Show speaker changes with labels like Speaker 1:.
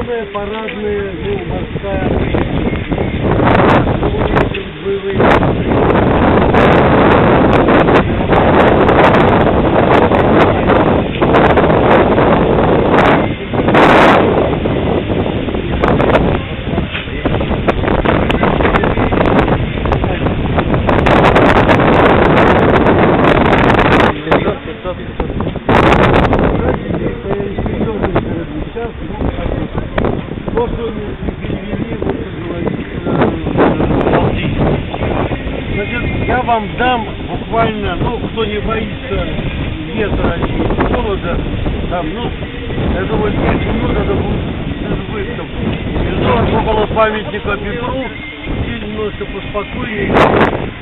Speaker 1: Главное парадные, ну, морская. Значит, я вам дам буквально, ну, кто не боится ветра и холода, там, ну, я думаю, 10 минут это будет выставка. Иду около памятника Петру, и немножко поспокойнее.